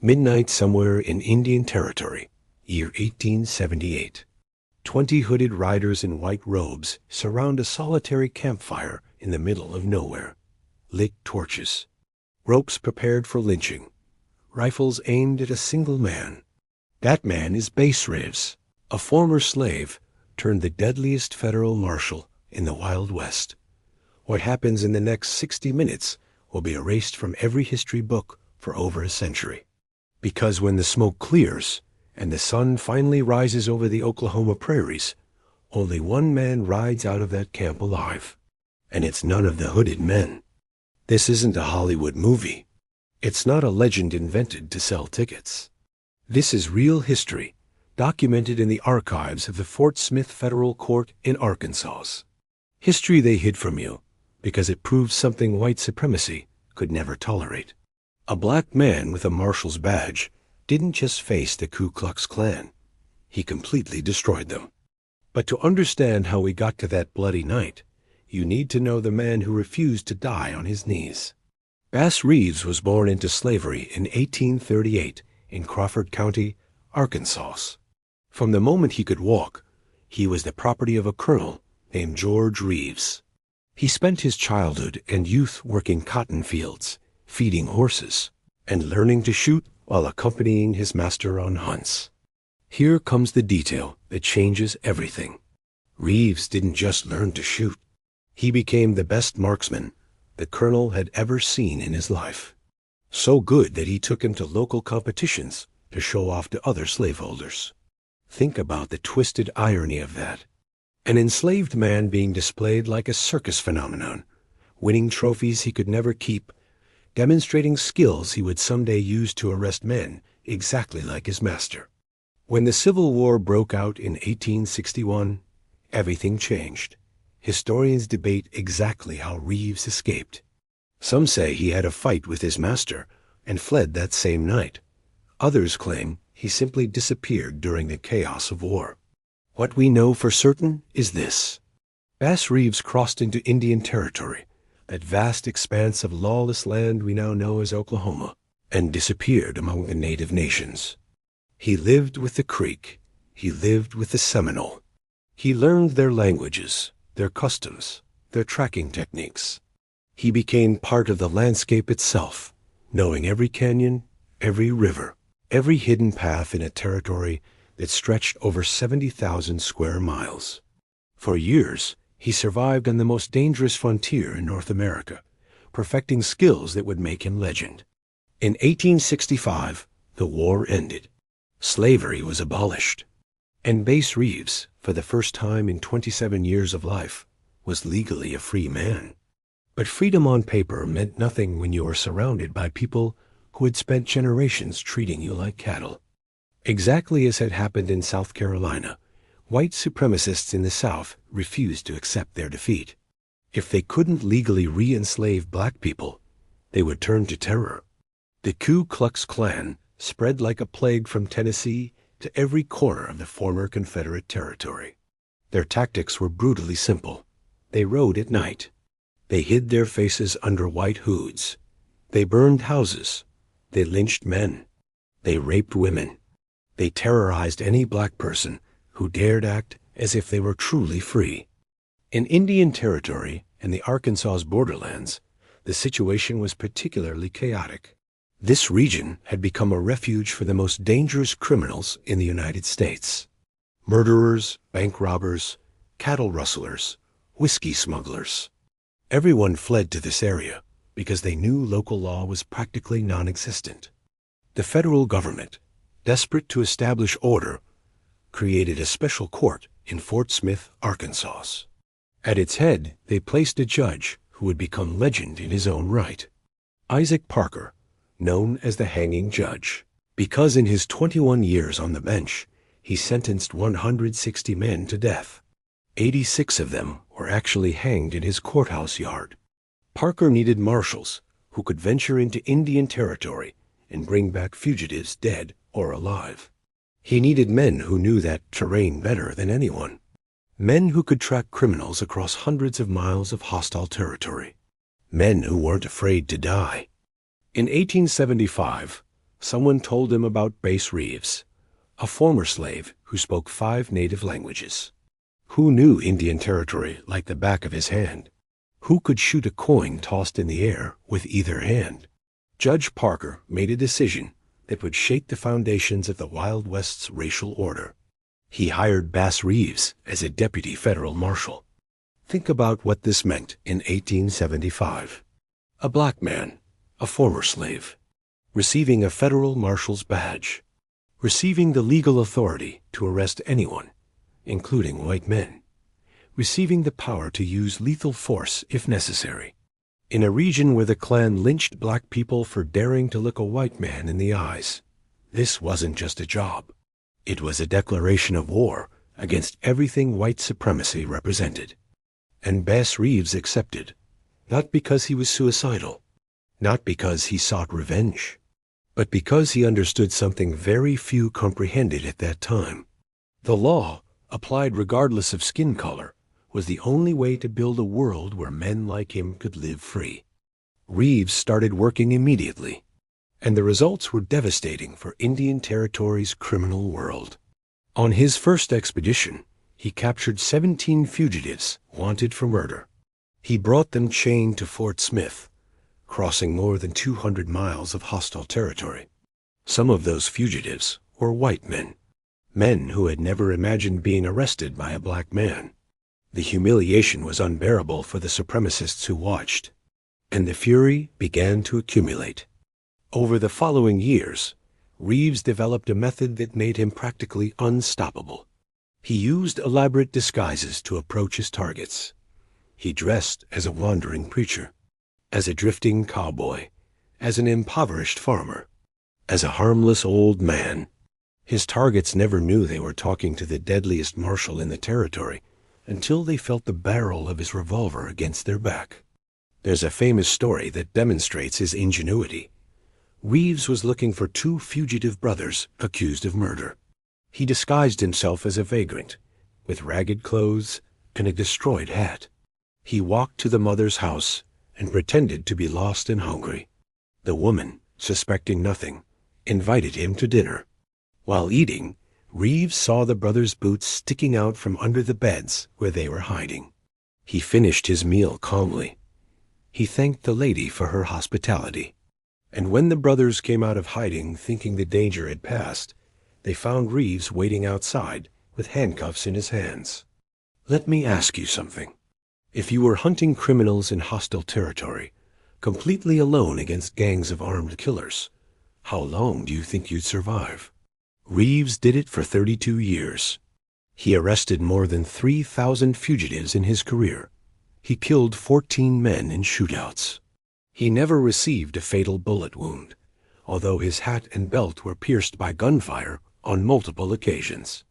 Midnight somewhere in Indian Territory, year 1878. 20 hooded riders in white robes surround a solitary campfire in the middle of nowhere. Lit torches. Ropes prepared for lynching. Rifles aimed at a single man. That man is Bass Reeves, a former slave turned the deadliest federal marshal in the Wild West. What happens in the next 60 minutes will be erased from every history book for over a century. Because when the smoke clears and the sun finally rises over the Oklahoma prairies, only one man rides out of that camp alive. And it's none of the hooded men. This isn't a Hollywood movie. It's not a legend invented to sell tickets. This is real history, documented in the archives of the Fort Smith Federal Court in Arkansas. History they hid from you because it proves something white supremacy could never tolerate. A black man with a marshal's badge didn't just face the Ku Klux Klan. He completely destroyed them. But to understand how we got to that bloody night, you need to know the man who refused to die on his knees. Bass Reeves was born into slavery in 1838 in Crawford County, Arkansas. From the moment he could walk, he was the property of a colonel named George Reeves. He spent his childhood and youth working cotton fields, feeding horses, and learning to shoot while accompanying his master on hunts. Here comes the detail that changes everything. Reeves didn't just learn to shoot. He became the best marksman the colonel had ever seen in his life. So good that he took him to local competitions to show off to other slaveholders. Think about the twisted irony of that. An enslaved man being displayed like a circus phenomenon, winning trophies he could never keep, demonstrating skills he would someday use to arrest men exactly like his master. When the Civil War broke out in 1861, everything changed. Historians debate exactly how Reeves escaped. Some say he had a fight with his master and fled that same night. Others claim he simply disappeared during the chaos of war. What we know for certain is this. Bass Reeves crossed into Indian Territory, that vast expanse of lawless land we now know as Oklahoma, and disappeared among the native nations. He lived with the Creek. He lived with the Seminole. He learned their languages, their customs, their tracking techniques. He became part of the landscape itself, knowing every canyon, every river, every hidden path in a territory that stretched over 70,000 square miles. For years, he survived on the most dangerous frontier in North America, perfecting skills that would make him legend. In 1865, the war ended. Slavery was abolished. And Bass Reeves, for the first time in 27 years of life, was legally a free man. But freedom on paper meant nothing when you were surrounded by people who had spent generations treating you like cattle. Exactly as had happened in South Carolina, white supremacists in the South refused to accept their defeat. If they couldn't legally re-enslave black people, they would turn to terror. The Ku Klux Klan spread like a plague from Tennessee to every corner of the former Confederate territory. Their tactics were brutally simple. They rode at night. They hid their faces under white hoods. They burned houses. They lynched men. They raped women. They terrorized any black person who dared act as if they were truly free. In Indian Territory and the Arkansas borderlands, the situation was particularly chaotic. This region had become a refuge for the most dangerous criminals in the United States. Murderers, bank robbers, cattle rustlers, whiskey smugglers. Everyone fled to this area because they knew local law was practically non-existent. The federal government, desperate to establish order, created a special court in Fort Smith, Arkansas. At its head, they placed a judge who would become legend in his own right, Isaac Parker, known as the hanging judge, because in his 21 years on the bench, he sentenced 160 men to death. 86 of them were actually hanged in his courthouse yard. Parker needed marshals who could venture into Indian Territory and bring back fugitives dead or alive. He needed men who knew that terrain better than anyone. Men who could track criminals across hundreds of miles of hostile territory. Men who weren't afraid to die. In 1875, Someone told him about Bass Reeves, a former slave who spoke 5 native languages. Who knew Indian Territory like the back of his hand? Who could shoot a coin tossed in the air with either hand? Judge Parker made a decision that would shake the foundations of the Wild West's racial order. He hired Bass Reeves as a deputy federal marshal. Think about what this meant in 1875. A black man, a former slave, receiving a federal marshal's badge, receiving the legal authority to arrest anyone, including white men, receiving the power to use lethal force if necessary. In a region where the Klan lynched black people for daring to look a white man in the eyes, this wasn't just a job. It was a declaration of war against everything white supremacy represented. And Bass Reeves accepted, not because he was suicidal, not because he sought revenge, but because he understood something very few comprehended at that time. The law, applied regardless of skin color, was the only way to build a world where men like him could live free. Reeves started working immediately, and the results were devastating for Indian Territory's criminal world. On his first expedition, he captured 17 fugitives wanted for murder. He brought them chained to Fort Smith, crossing more than 200 miles of hostile territory. Some of those fugitives were white men, men who had never imagined being arrested by a black man. The humiliation was unbearable for the supremacists who watched, and the fury began to accumulate. Over the following years, Reeves developed a method that made him practically unstoppable. He used elaborate disguises to approach his targets. He dressed as a wandering preacher, as a drifting cowboy, as an impoverished farmer, as a harmless old man. His targets never knew they were talking to the deadliest marshal in the territory until they felt the barrel of his revolver against their back. There's a famous story that demonstrates his ingenuity. Reeves was looking for 2 fugitive brothers accused of murder. He disguised himself as a vagrant, with ragged clothes and a destroyed hat. He walked to the mother's house and pretended to be lost and hungry. The woman, suspecting nothing, invited him to dinner. While eating, Reeves saw the brothers' boots sticking out from under the beds where they were hiding. He finished his meal calmly. He thanked the lady for her hospitality. And when the brothers came out of hiding thinking the danger had passed, they found Reeves waiting outside with handcuffs in his hands. Let me ask you something. If you were hunting criminals in hostile territory, completely alone against gangs of armed killers, how long do you think you'd survive? Reeves did it for 32 years. He arrested more than 3,000 fugitives in his career. He killed 14 men in shootouts. He never received a fatal bullet wound, although his hat and belt were pierced by gunfire on multiple occasions.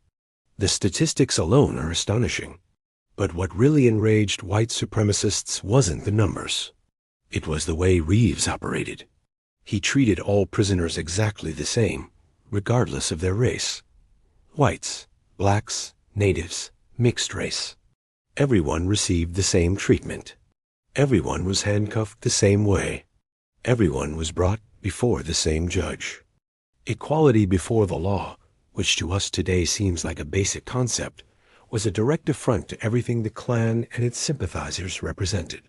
The statistics alone are astonishing. But what really enraged white supremacists wasn't the numbers. It was the way Reeves operated. He treated all prisoners exactly the same, regardless of their race. Whites, blacks, natives, mixed race. Everyone received the same treatment. Everyone was handcuffed the same way. Everyone was brought before the same judge. Equality before the law, which to us today seems like a basic concept, was a direct affront to everything the Klan and its sympathizers represented.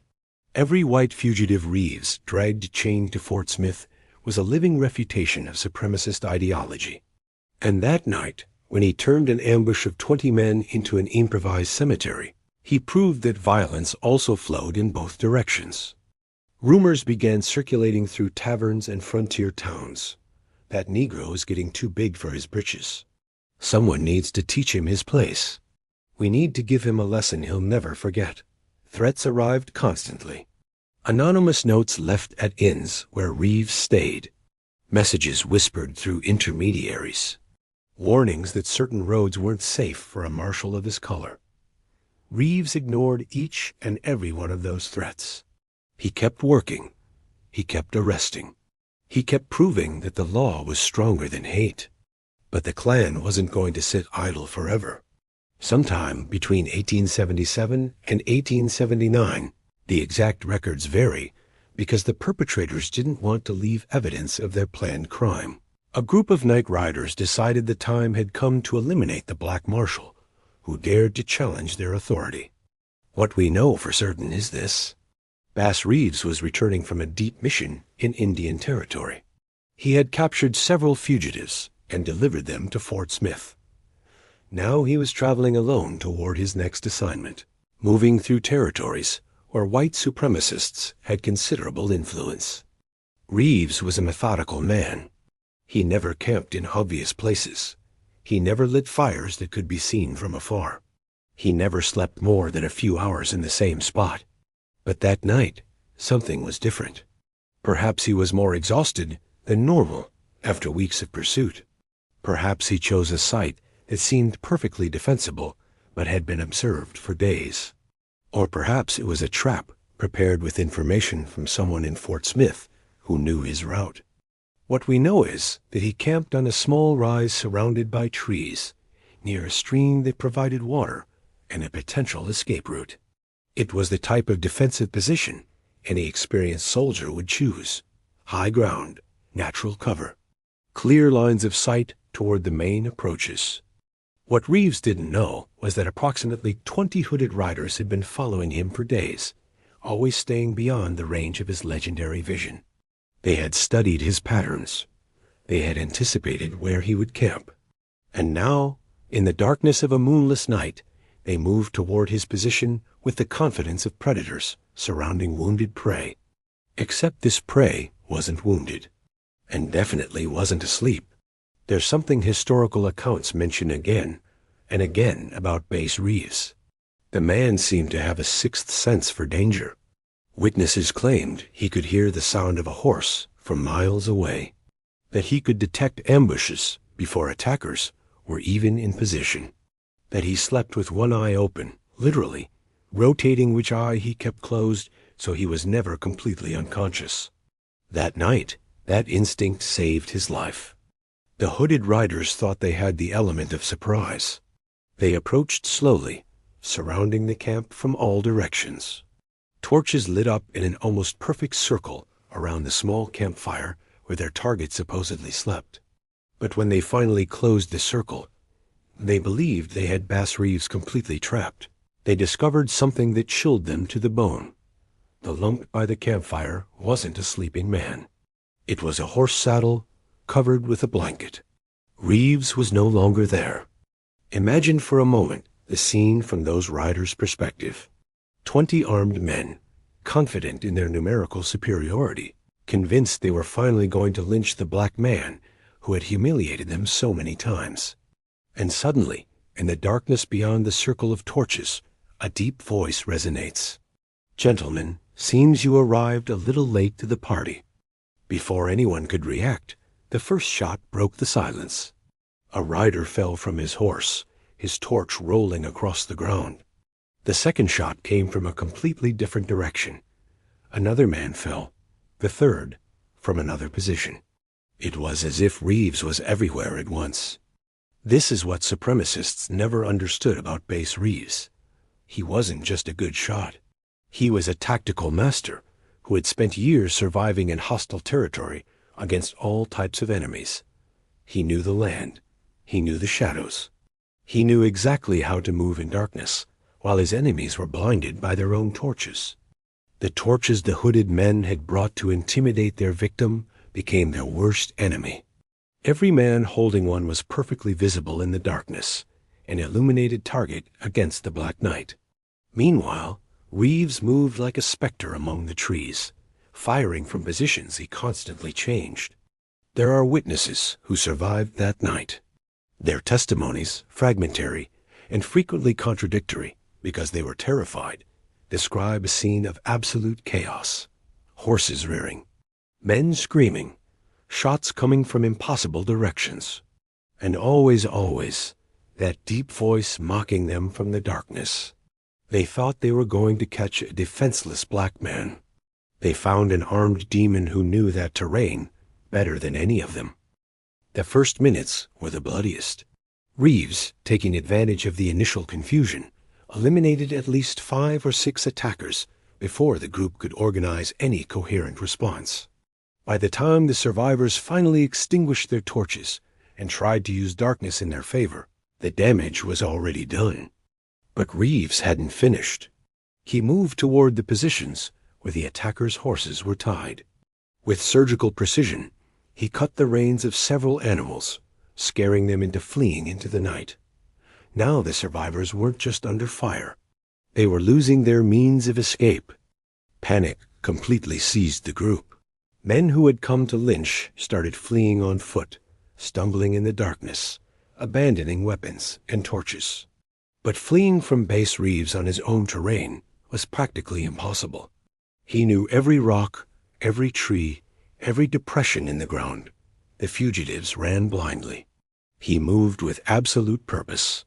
Every white fugitive Reeves dragged chained to Fort Smith was a living refutation of supremacist ideology. And that night, when he turned an ambush of 20 men into an improvised cemetery, he proved that violence also flowed in both directions. Rumors began circulating through taverns and frontier towns. That Negro is getting too big for his britches. Someone needs to teach him his place. We need to give him a lesson he'll never forget. Threats arrived constantly. Anonymous notes left at inns where Reeves stayed. Messages whispered through intermediaries. Warnings that certain roads weren't safe for a marshal of his color. Reeves ignored each and every one of those threats. He kept working. He kept arresting. He kept proving that the law was stronger than hate. But the Klan wasn't going to sit idle forever. Sometime between 1877 and 1879, the exact records vary because the perpetrators didn't want to leave evidence of their planned crime. A group of night riders decided the time had come to eliminate the Black Marshal, who dared to challenge their authority. What we know for certain is this. Bass Reeves was returning from a deep mission in Indian Territory. He had captured several fugitives and delivered them to Fort Smith. Now he was traveling alone toward his next assignment, moving through territories where white supremacists had considerable influence. Reeves was a methodical man. He never camped in obvious places. He never lit fires that could be seen from afar. He never slept more than a few hours in the same spot. But that night, something was different. Perhaps he was more exhausted than normal after weeks of pursuit. Perhaps he chose a site that seemed perfectly defensible but had been observed for days. Or perhaps it was a trap prepared with information from someone in Fort Smith who knew his route. What we know is that he camped on a small rise surrounded by trees, near a stream that provided water and a potential escape route. It was the type of defensive position any experienced soldier would choose. High ground, natural cover, clear lines of sight toward the main approaches. What Reeves didn't know was that approximately 20 hooded riders had been following him for days, always staying beyond the range of his legendary vision. They had studied his patterns. They had anticipated where he would camp. And now, in the darkness of a moonless night, they moved toward his position with the confidence of predators surrounding wounded prey. Except this prey wasn't wounded, and definitely wasn't asleep. There's something historical accounts mention again and again about Bass Reeves. The man seemed to have a sixth sense for danger. Witnesses claimed he could hear the sound of a horse from miles away, that he could detect ambushes before attackers were even in position, that he slept with one eye open, literally, rotating which eye he kept closed so he was never completely unconscious. That night, that instinct saved his life. The hooded riders thought they had the element of surprise. They approached slowly, surrounding the camp from all directions. Torches lit up in an almost perfect circle around the small campfire where their target supposedly slept. But when they finally closed the circle, they believed they had Bass Reeves completely trapped. They discovered something that chilled them to the bone. The lump by the campfire wasn't a sleeping man. It was a horse saddle covered with a blanket. Reeves was no longer there. Imagine for a moment the scene from those riders' perspective. 20 armed men, confident in their numerical superiority, convinced they were finally going to lynch the black man who had humiliated them so many times. And suddenly, in the darkness beyond the circle of torches, a deep voice resonates. "Gentlemen, seems you arrived a little late to the party." Before anyone could react, the first shot broke the silence. A rider fell from his horse, his torch rolling across the ground. The second shot came from a completely different direction. Another man fell, the third from another position. It was as if Reeves was everywhere at once. This is what supremacists never understood about Bass Reeves. He wasn't just a good shot. He was a tactical master who had spent years surviving in hostile territory against all types of enemies. He knew the land. He knew the shadows. He knew exactly how to move in darkness, while his enemies were blinded by their own torches. The torches the hooded men had brought to intimidate their victim became their worst enemy. Every man holding one was perfectly visible in the darkness, an illuminated target against the black night. Meanwhile, Reeves moved like a specter among the trees, firing from positions he constantly changed. There are witnesses who survived that night. Their testimonies, fragmentary and frequently contradictory because they were terrified, describe a scene of absolute chaos. Horses rearing, men screaming, shots coming from impossible directions, and always, that deep voice mocking them from the darkness. They thought they were going to catch a defenseless black man. They found an armed demon who knew that terrain better than any of them. The first minutes were the bloodiest. Reeves, taking advantage of the initial confusion, eliminated at least 5 or 6 attackers before the group could organize any coherent response. By the time the survivors finally extinguished their torches and tried to use darkness in their favor, the damage was already done. But Reeves hadn't finished. He moved toward the positions where the attackers' horses were tied. With surgical precision, he cut the reins of several animals, scaring them into fleeing into the night. Now the survivors weren't just under fire. They were losing their means of escape. Panic completely seized the group. Men who had come to lynch started fleeing on foot, stumbling in the darkness, abandoning weapons and torches. But fleeing from Bass Reeves on his own terrain was practically impossible. He knew every rock, every tree, every depression in the ground. The fugitives ran blindly. He moved with absolute purpose.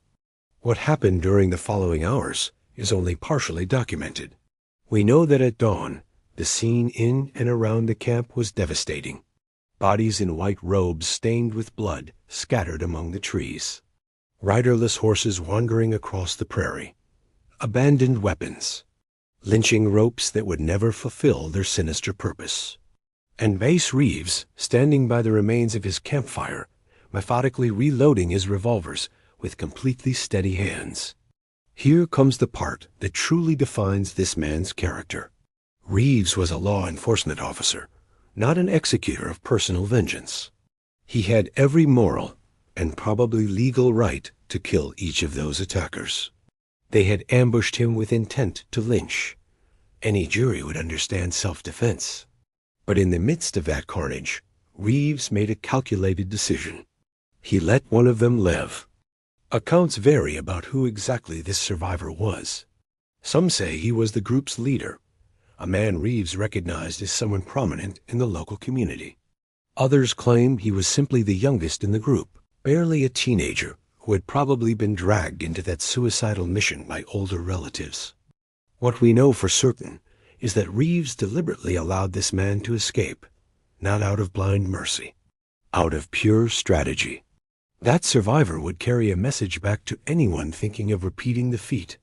What happened during the following hours is only partially documented. We know that at dawn, the scene in and around the camp was devastating. Bodies in white robes stained with blood scattered among the trees. Riderless horses wandering across the prairie. Abandoned weapons. Lynching ropes that would never fulfill their sinister purpose. And Bass Reeves, standing by the remains of his campfire, methodically reloading his revolvers with completely steady hands. Here comes the part that truly defines this man's character. Reeves was a law enforcement officer, not an executor of personal vengeance. He had every moral and probably legal right to kill each of those attackers. They had ambushed him with intent to lynch. Any jury would understand self-defense. But in the midst of that carnage, Reeves made a calculated decision. He let one of them live. Accounts vary about who exactly this survivor was. Some say he was the group's leader, a man Reeves recognized as someone prominent in the local community. Others claim he was simply the youngest in the group, barely a teenager who had probably been dragged into that suicidal mission by older relatives. What we know for certain is that Reeves deliberately allowed this man to escape, not out of blind mercy, out of pure strategy. That survivor would carry a message back to anyone thinking of repeating the feat,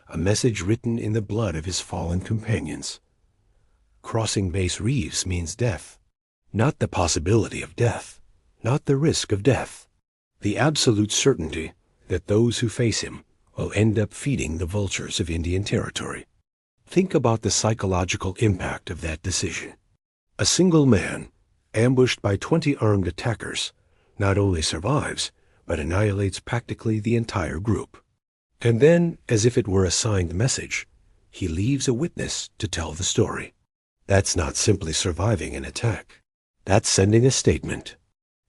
a message written in the blood of his fallen companions. Crossing Bass Reeves means death, not the possibility of death, not the risk of death, the absolute certainty that those who face him will end up feeding the vultures of Indian Territory. Think about the psychological impact of that decision. A single man, ambushed by 20 armed attackers, not only survives, but annihilates practically the entire group. And then, as if it were a signed message, he leaves a witness to tell the story. That's not simply surviving an attack. That's sending a statement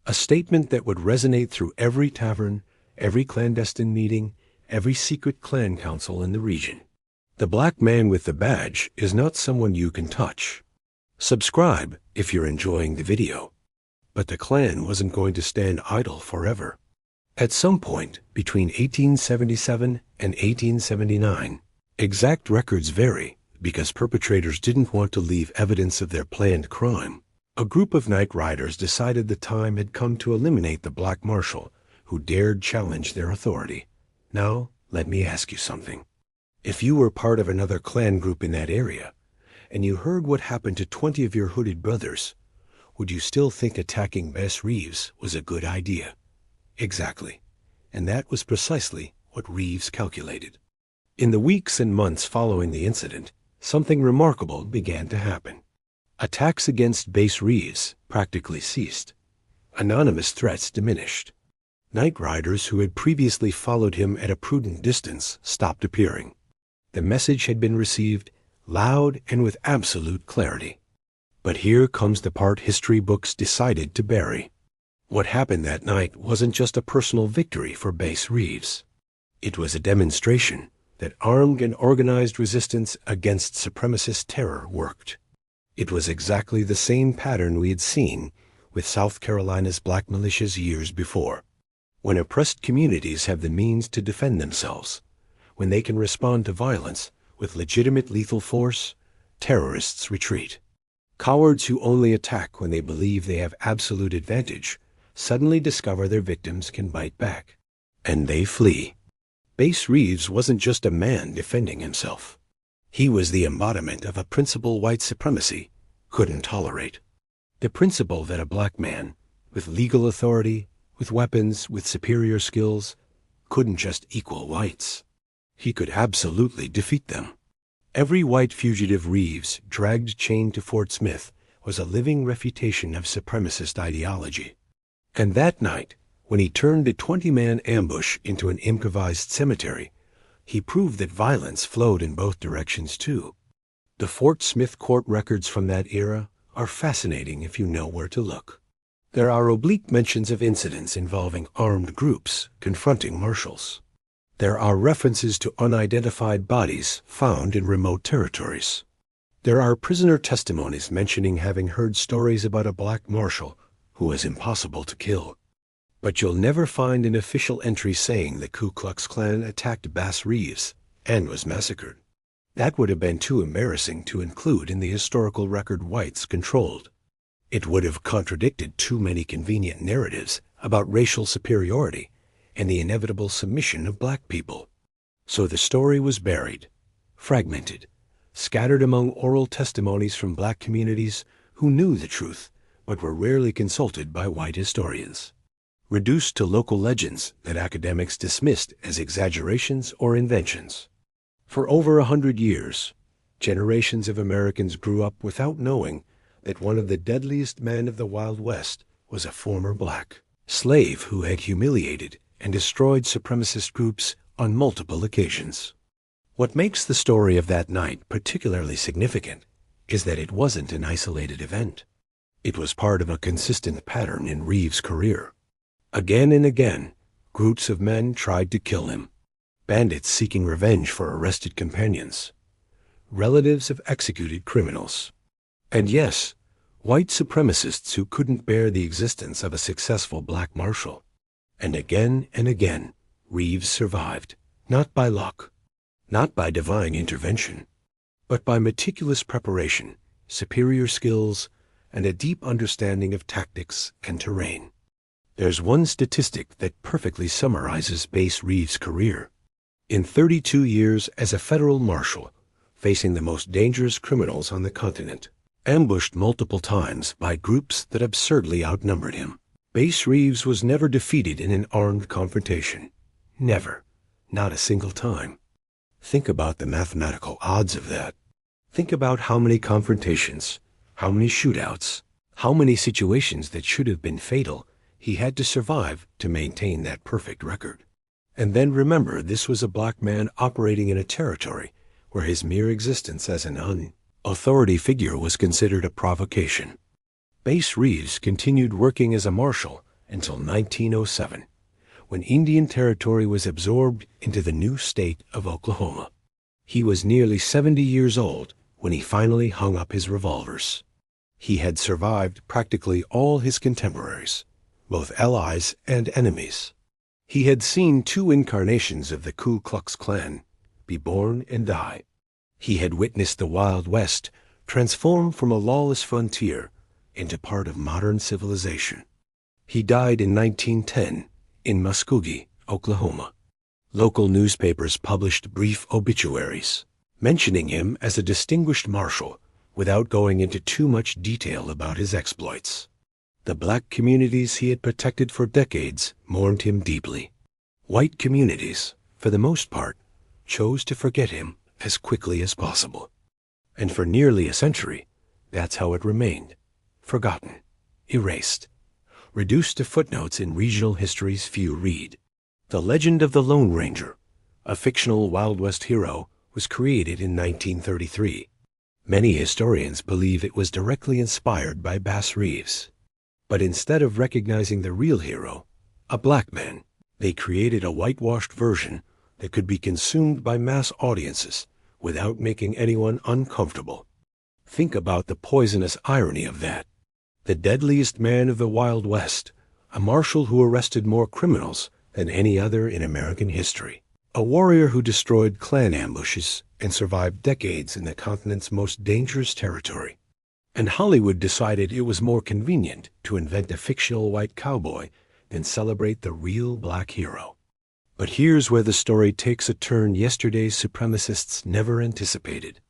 that would resonate through every tavern, every clandestine meeting, every secret clan council in the region. The black man with the badge is not someone you can touch. Subscribe if you're enjoying the video. But the Klan wasn't going to stand idle forever. At some point between 1877 and 1879, exact records vary because perpetrators didn't want to leave evidence of their planned crime. A group of night riders decided the time had come to eliminate the black marshal who dared challenge their authority. Now, let me ask you something. If you were part of another Klan group in that area, and you heard what happened to 20 of your hooded brothers, would you still think attacking Bass Reeves was a good idea? Exactly. And that was precisely what Reeves calculated. In the weeks and months following the incident, something remarkable began to happen. Attacks against Bass Reeves practically ceased. Anonymous threats diminished. Night riders who had previously followed him at a prudent distance stopped appearing. The message had been received loud and with absolute clarity. But here comes the part history books decided to bury. What happened that night wasn't just a personal victory for Bass Reeves. It was a demonstration that armed and organized resistance against supremacist terror worked. It was exactly the same pattern we had seen with South Carolina's black militias years before. When oppressed communities have the means to defend themselves, when they can respond to violence with legitimate lethal force, terrorists retreat. Cowards who only attack when they believe they have absolute advantage suddenly discover their victims can bite back, and they flee. Bass Reeves wasn't just a man defending himself. He was the embodiment of a principle white supremacy couldn't tolerate. The principle that a black man, with legal authority, with weapons, with superior skills, couldn't just equal whites. He could absolutely defeat them. Every white fugitive Reeves dragged chained to Fort Smith was a living refutation of supremacist ideology. And that night, when he turned a 20-man ambush into an improvised cemetery, he proved that violence flowed in both directions too. The Fort Smith court records from that era are fascinating if you know where to look. There are oblique mentions of incidents involving armed groups confronting marshals. There are references to unidentified bodies found in remote territories. There are prisoner testimonies mentioning having heard stories about a black marshal who was impossible to kill. But you'll never find an official entry saying the Ku Klux Klan attacked Bass Reeves and was massacred. That would have been too embarrassing to include in the historical record whites controlled. It would have contradicted too many convenient narratives about racial superiority and the inevitable submission of black people. So the story was buried, fragmented, scattered among oral testimonies from black communities who knew the truth but were rarely consulted by white historians. Reduced to local legends that academics dismissed as exaggerations or inventions. For over 100 years, generations of Americans grew up without knowing that one of the deadliest men of the Wild West was a former black slave who had humiliated and destroyed supremacist groups on multiple occasions. What makes the story of that night particularly significant is that it wasn't an isolated event. It was part of a consistent pattern in Reeves' career. Again and again, groups of men tried to kill him. Bandits seeking revenge for arrested companions. Relatives of executed criminals. And yes, white supremacists who couldn't bear the existence of a successful black marshal. And again, Reeves survived, not by luck, not by divine intervention, but by meticulous preparation, superior skills, and a deep understanding of tactics and terrain. There's one statistic that perfectly summarizes Bass Reeves' career. In 32 years as a federal marshal, facing the most dangerous criminals on the continent, ambushed multiple times by groups that absurdly outnumbered him, Bass Reeves was never defeated in an armed confrontation. Never. Not a single time. Think about the mathematical odds of that. Think about how many confrontations, how many shootouts, how many situations that should have been fatal he had to survive to maintain that perfect record. And then remember, this was a black man operating in a territory where his mere existence as an authority figure was considered a provocation. Bass Reeves continued working as a marshal until 1907, when Indian Territory was absorbed into the new state of Oklahoma. He was nearly 70 years old when he finally hung up his revolvers. He had survived practically all his contemporaries, both allies and enemies. He had seen two incarnations of the Ku Klux Klan be born and die. He had witnessed the Wild West transform from a lawless frontier into part of modern civilization. He died in 1910 in Muskogee, Oklahoma. Local newspapers published brief obituaries, mentioning him as a distinguished marshal without going into too much detail about his exploits. The black communities he had protected for decades mourned him deeply. White communities, for the most part, chose to forget him as quickly as possible. And for nearly a century, that's how it remained. Forgotten, erased, reduced to footnotes in regional histories few read. The legend of the Lone Ranger, a fictional Wild West hero, was created in 1933. Many historians believe it was directly inspired by Bass Reeves. But instead of recognizing the real hero, a black man, they created a whitewashed version that could be consumed by mass audiences without making anyone uncomfortable. Think about the poisonous irony of that. The deadliest man of the Wild West, a marshal who arrested more criminals than any other in American history. A warrior who destroyed Klan ambushes and survived decades in the continent's most dangerous territory. And Hollywood decided it was more convenient to invent a fictional white cowboy than celebrate the real black hero. But here's where the story takes a turn yesterday's supremacists never anticipated.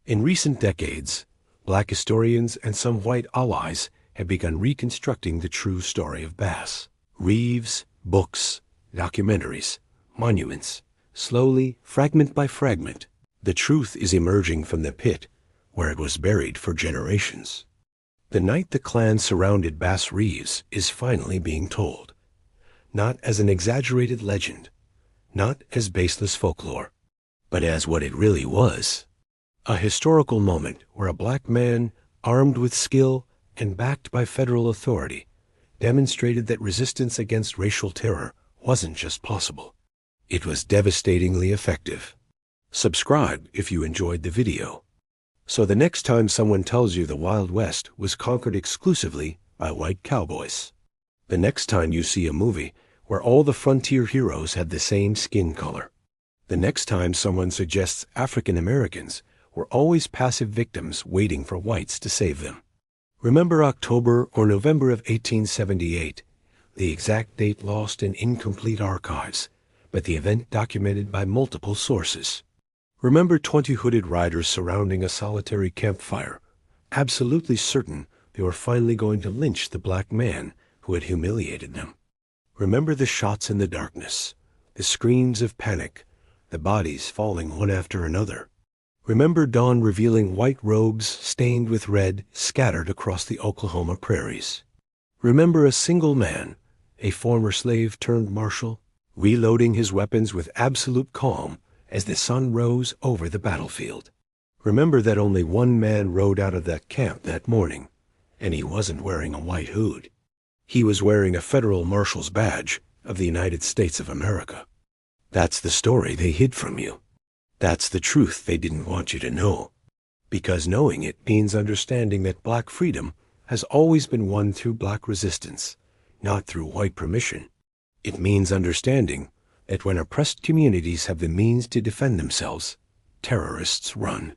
In recent decades, black historians and some white allies had begun reconstructing the true story of Bass. Reeves, books, documentaries, monuments. Slowly, fragment by fragment, the truth is emerging from the pit where it was buried for generations. The night the Klan surrounded Bass Reeves is finally being told. Not as an exaggerated legend, not as baseless folklore, but as what it really was. A historical moment where a black man, armed with skill and backed by federal authority, demonstrated that resistance against racial terror wasn't just possible. It was devastatingly effective. Subscribe if you enjoyed the video, so the next time someone tells you the Wild West was conquered exclusively by white cowboys, the next time you see a movie where all the frontier heroes had the same skin color, the next time someone suggests African Americans were always passive victims waiting for whites to save them. Remember October or November of 1878, the exact date lost in incomplete archives, but the event documented by multiple sources. Remember 20 hooded riders surrounding a solitary campfire, absolutely certain they were finally going to lynch the black man who had humiliated them. Remember the shots in the darkness, the screams of panic, the bodies falling one after another. Remember dawn revealing white robes stained with red scattered across the Oklahoma prairies. Remember a single man, a former slave turned marshal, reloading his weapons with absolute calm as the sun rose over the battlefield. Remember that only one man rode out of that camp that morning, and he wasn't wearing a white hood. He was wearing a federal marshal's badge of the United States of America. That's the story they hid from you. That's the truth they didn't want you to know. Because knowing it means understanding that black freedom has always been won through black resistance, not through white permission. It means understanding that when oppressed communities have the means to defend themselves, terrorists run.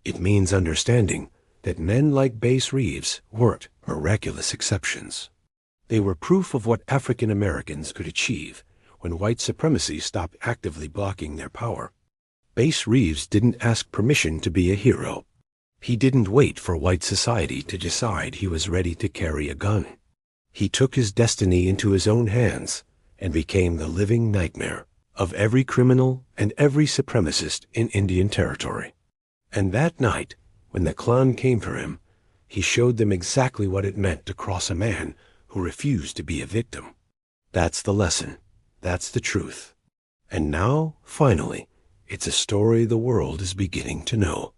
It means understanding that men like Bass Reeves weren't miraculous exceptions. They were proof of what African Americans could achieve when white supremacy stopped actively blocking their power. Bass Reeves didn't ask permission to be a hero. He didn't wait for white society to decide he was ready to carry a gun. He took his destiny into his own hands and became the living nightmare of every criminal and every supremacist in Indian Territory. And that night, when the Klan came for him, he showed them exactly what it meant to cross a man who refused to be a victim. That's the lesson. That's the truth. And now, finally, it's a story the world is beginning to know.